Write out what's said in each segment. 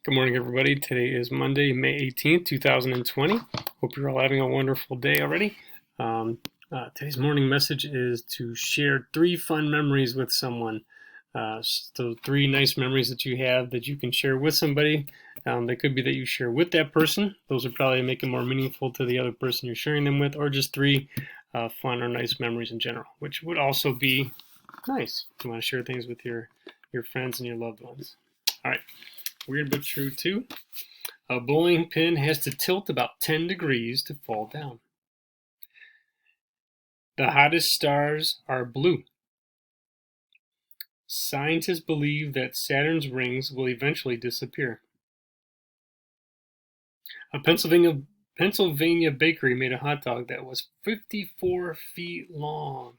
Good morning, everybody. Today is Monday, May 18th, 2020. Hope you're all having a wonderful day already. Today's morning message is to share 3 fun memories with someone. So 3 nice memories that you have that you can share with somebody. They could be that you share with that person. Those would probably make it more meaningful to the other person you're sharing them with, or just 3 fun or nice memories in general, which would also be nice if you want to share things with your friends and your loved ones. All right. Weird but true too. A bowling pin has to tilt about 10 degrees to fall down. The hottest stars are blue. Scientists believe that Saturn's rings will eventually disappear. A Pennsylvania bakery made a hot dog that was 54 feet long.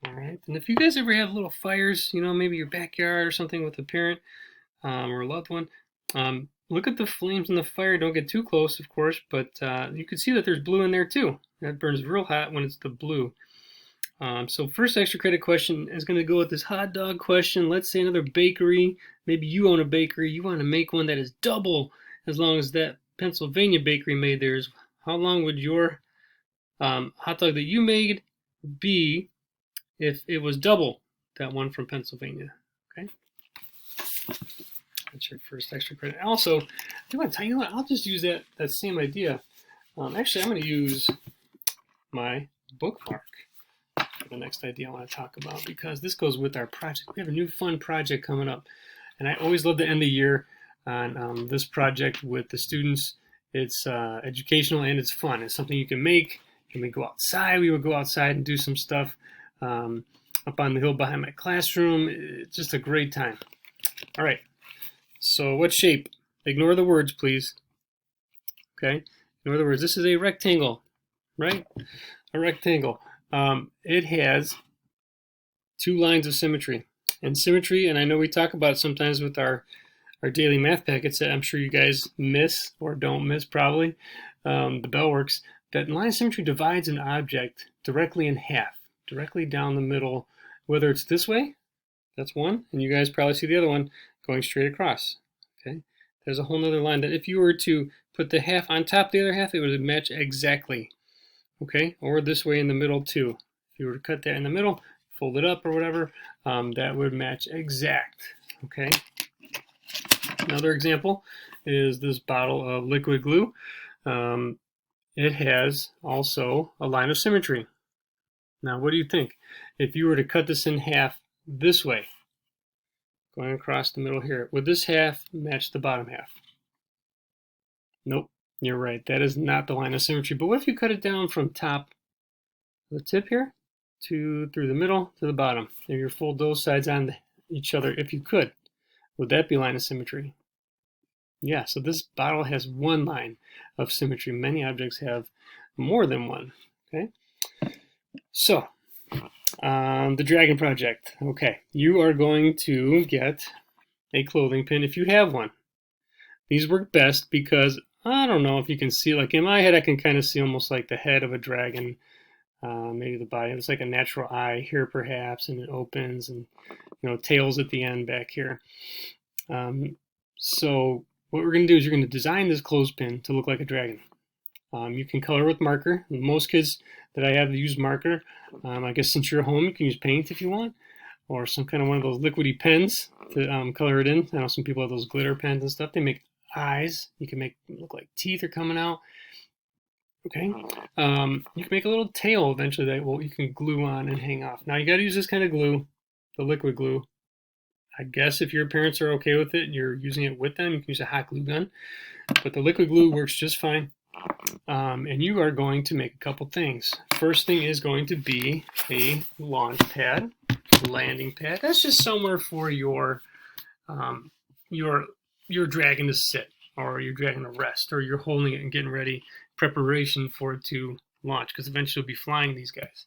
All right, and if you guys ever have little fires, maybe your backyard or something with a parent or a loved one, look at the flames in the fire. Don't get too close, of course, but you can see that there's blue in there too. That burns real hot when it's the blue. So first extra credit question is going to go with this hot dog question. Let's say another bakery. Maybe you own a bakery. You want to make one that is double as long as that Pennsylvania bakery made theirs. How long would your hot dog that you made be if it was double that one from Pennsylvania? Okay. That's your first extra credit. Also, I want to tell you what, I'll just use that same idea. Actually, I'm going to use my bookmark for the next idea I want to talk about, because this goes with our project. We have a new fun project coming up, and I always love to end the year on this project with the students. It's educational and it's fun. It's something you can make. And we go outside. We would go outside and do some stuff up on the hill behind my classroom. It's just a great time. All right. So what shape? Ignore the words, please. Okay, ignore the words. This is a rectangle, right? A rectangle. It has 2 lines of symmetry. And symmetry, and I know we talk about it sometimes with our daily math packets that I'm sure you guys miss or don't miss probably, the bell works, that line of symmetry divides an object directly in half, directly down the middle, whether it's this way, that's one, and you guys probably see the other one going straight across. Okay, there's a whole nother line that if you were to put the half on top of the other half, it would match exactly. Okay, or this way in the middle too. If you were to cut that in the middle, fold it up or whatever, that would match exact. Okay. Another example is this bottle of liquid glue. It has also a line of symmetry. Now, what do you think? If you were to cut this in half this way, going across the middle here, would this half match the bottom half? Nope, you're right. That is not the line of symmetry. But what if you cut it down from top, the tip here, through the middle to the bottom? If you fold those sides on each other, if you could, would that be line of symmetry? Yeah, so this bottle has 1 line of symmetry. Many objects have more than one. Okay, so the Dragon Project. Okay, you are going to get a clothing pin if you have one. These work best because I don't know if you can see, like in my head I can kind of see almost like the head of a dragon, maybe the body. It's like a natural eye here perhaps, and it opens, and tails at the end back here. So what we're going to do is you're going to design this clothespin to look like a dragon. You can color with marker. Most kids that I have use marker. I guess since you're home, you can use paint if you want, or some kind of one of those liquidy pens to color it in. I know some people have those glitter pens and stuff. They make eyes. You can make it look like teeth are coming out. Okay. You can make a little tail eventually that you can glue on and hang off. Now you got to use this kind of glue, the liquid glue. I guess if your parents are okay with it and you're using it with them, you can use a hot glue gun. But the liquid glue works just fine. And you are going to make a couple things. First thing is going to be a launch pad, landing pad. That's just somewhere for your dragon to sit, or your dragon to rest, or you're holding it and getting ready, preparation for it to launch, because eventually you'll be flying these guys.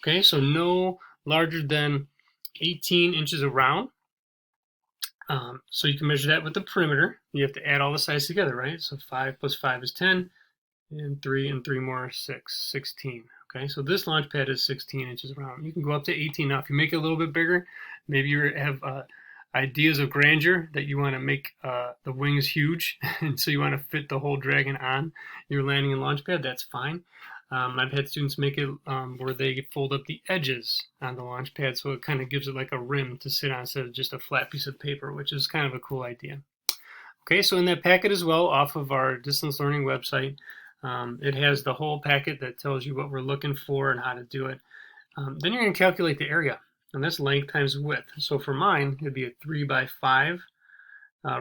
Okay, so no larger than 18 inches around. So you can measure that with the perimeter. You have to add all the sides together, right? So 5 plus 5 is 10, and 3 more are 6, 16. Okay, so this launch pad is 16 inches around. You can go up to 18 now. If you make it a little bit bigger, maybe you have ideas of grandeur that you want to make the wings huge, and so you want to fit the whole dragon on your landing and launch pad, that's fine. I've had students make it where they fold up the edges on the launch pad, so it kind of gives it like a rim to sit on instead of just a flat piece of paper, which is kind of a cool idea. Okay, so in that packet as well, off of our distance learning website, it has the whole packet that tells you what we're looking for and how to do it. Then you're going to calculate the area, and that's length times width. So for mine, it'd be a 3 by 5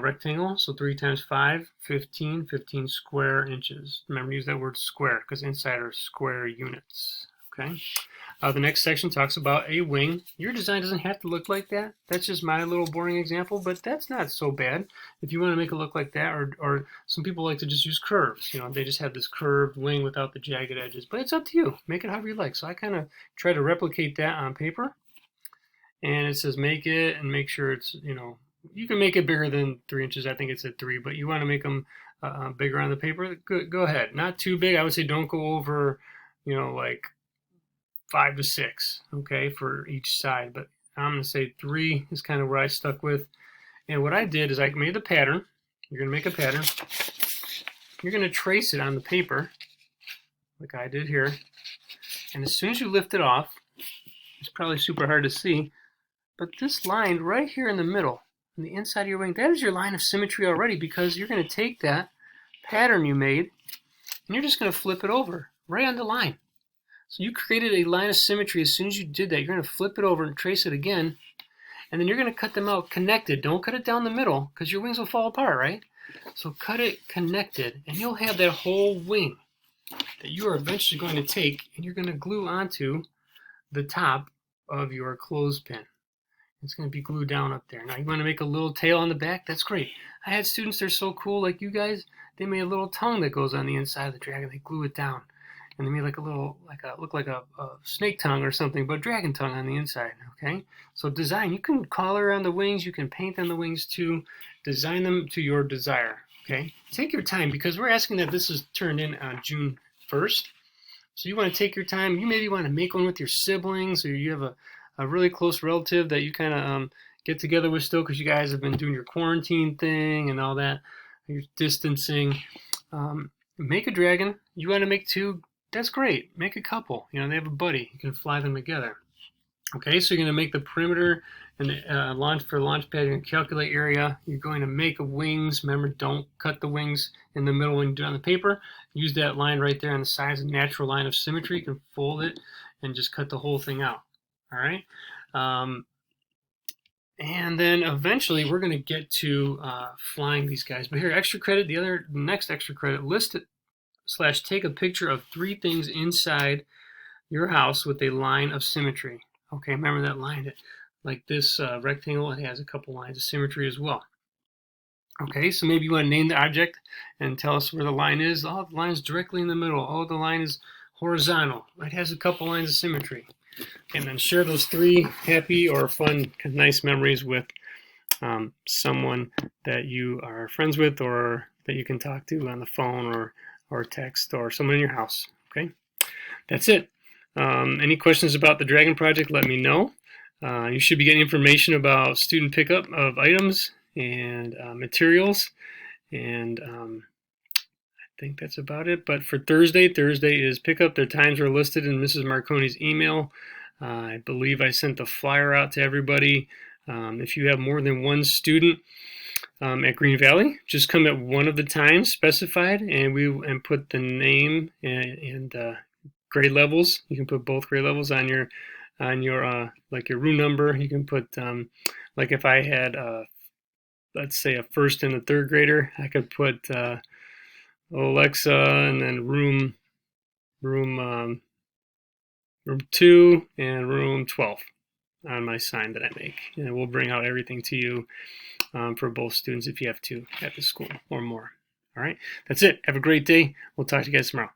rectangle, so 3 times 5, 15, 15 square inches. Remember, use that word square because inside are square units. Okay. The next section talks about a wing. Your design doesn't have to look like that. That's just my little boring example, but that's not so bad. If you want to make it look like that, or some people like to just use curves. You know, they just have this curved wing without the jagged edges. But it's up to you. Make it however you like. So I kind of try to replicate that on paper. And it says make it and make sure it's, you know, you can make it bigger than 3 inches. I think it's at 3, but you want to make them bigger on the paper. Go ahead. Not too big. I would say don't go over, you know, like 5 to 6, okay, for each side. But I'm going to say 3 is kind of where I stuck with. And what I did is I made the pattern. You're going to make a pattern. You're going to trace it on the paper, like I did here. And as soon as you lift it off, it's probably super hard to see, but this line right here in the middle, on the inside of your wing, that is your line of symmetry already, because you're going to take that pattern you made and you're just going to flip it over right on the line. So you created a line of symmetry. As soon as you did that, you're going to flip it over and trace it again, and then you're going to cut them out connected. Don't cut it down the middle because your wings will fall apart, right? So cut it connected, and you'll have that whole wing that you are eventually going to take and you're going to glue onto the top of your clothespin. It's going to be glued down up there. Now you want to make a little tail on the back. That's great. I had students, they're so cool like you guys, they made a little tongue that goes on the inside of the dragon. They glue it down. And they made like a little, look like a snake tongue or something, but dragon tongue on the inside, okay? So design, you can color on the wings, you can paint on the wings too, design them to your desire, okay? Take your time because we're asking that this is turned in on June 1st. So you want to take your time. You maybe want to make one with your siblings, or you have a really close relative that you kind of get together with still because you guys have been doing your quarantine thing and all that. You're distancing. Make a dragon. You want to make 2. That's great. Make a couple. You know, they have a buddy. You can fly them together. Okay, so you're going to make the perimeter and the launch pad. You're going to calculate area. You're going to make wings. Remember, don't cut the wings in the middle when you do it on the paper. Use that line right there on the sides, a natural line of symmetry. You can fold it and just cut the whole thing out. All right. And then eventually we're going to get to flying these guys. But here, extra credit. The next extra credit, list it / take a picture of 3 things inside your house with a line of symmetry. Okay, remember that line, like this rectangle, it has a couple lines of symmetry as well. Okay, so maybe you want to name the object and tell us where the line is. Oh, the line is directly in the middle. Oh, the line is horizontal. It has a couple lines of symmetry. And then share those 3 happy or fun, nice memories with someone that you are friends with or that you can talk to on the phone or text or someone in your house. Okay, that's it. Any questions about the Dragon Project, let me know. You should be getting information about student pickup of items and materials, and I think that's about it. But for Thursday is pickup. Their times are listed in Mrs. Marconi's email. I believe I sent the flyer out to everybody. If you have more than 1 student at Green Valley, just come at one of the times specified, and put the name and grade levels. You can put both grade levels on your like your room number. You can put like if I had let's say a 1st and a 3rd grader, I could put Alexa and then room 2 and room 12 on my sign that I make, and we'll bring out everything to you for both students if you have 2 at the school or more. All right, that's it. Have a great day. We'll talk to you guys tomorrow.